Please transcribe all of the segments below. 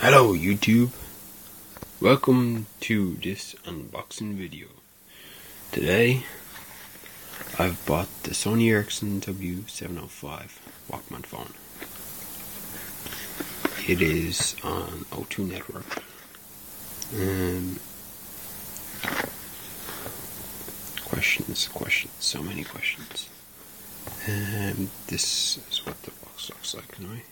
Hello YouTube, welcome to this unboxing video. Today I've bought the Sony Ericsson w705 Walkman phone. It is on O2 network. Questions, so many questions. This is what the box looks like anyway.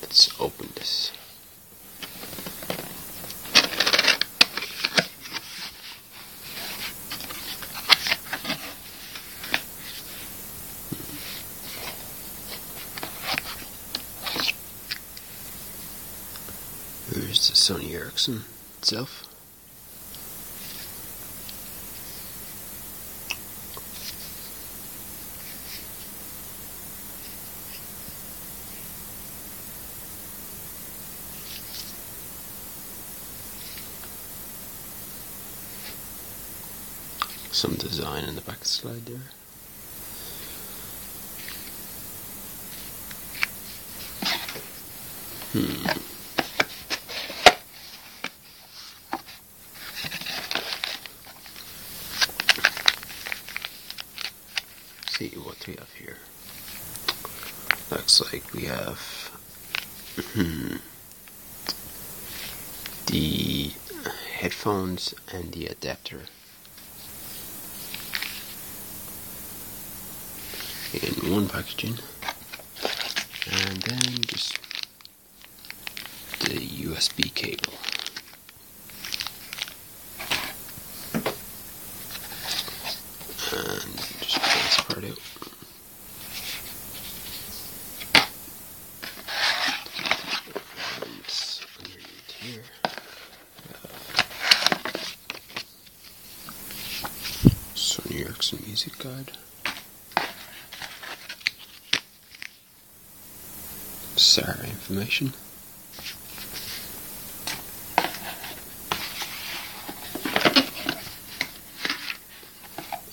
Let's open this. Here's the Sony Ericsson itself. Some design in the back slide there. See what we have here. Looks like we have the headphones and the adapter in one packaging, and then just the USB cable. And just pull this part out. And underneath here Sony Ericsson music guide. SAR information.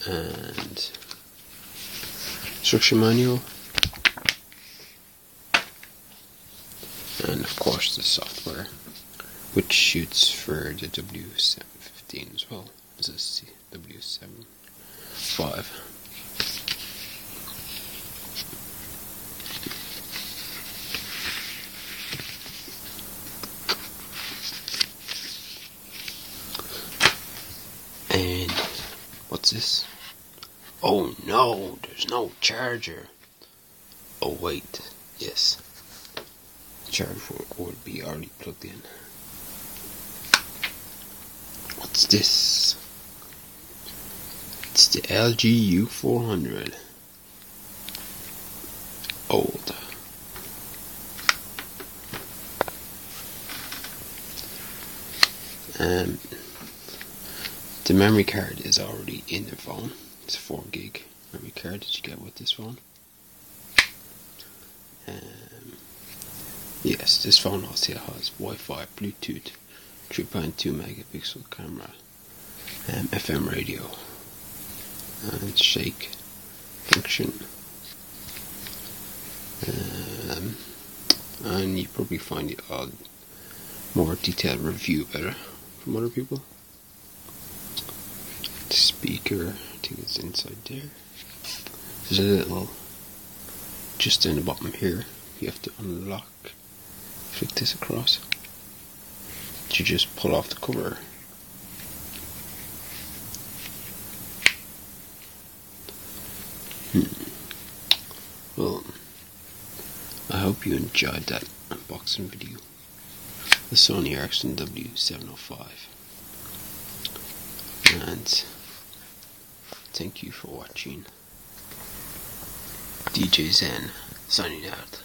And instruction manual, and of course the software, which shoots for the w715 as well as the w705. And what's this? Oh no, there's no charger. Oh wait, yes. The charger would be already plugged in. What's this? It's the LG U400. Old. The memory card is already in the phone. It's a 4 gig memory card that you get with this phone. Yes, this phone also has Wi-Fi, Bluetooth, 3.2 megapixel camera, FM radio, and shake function. And you probably find the odd more detailed review better from other people. The speaker, I think it's inside there. There's a little, just in the bottom here, you have to unlock, flick this across. You just pull off the cover. Well, I hope you enjoyed that unboxing video. The Sony Ericsson w705. And thank you for watching. DJ Zen signing out.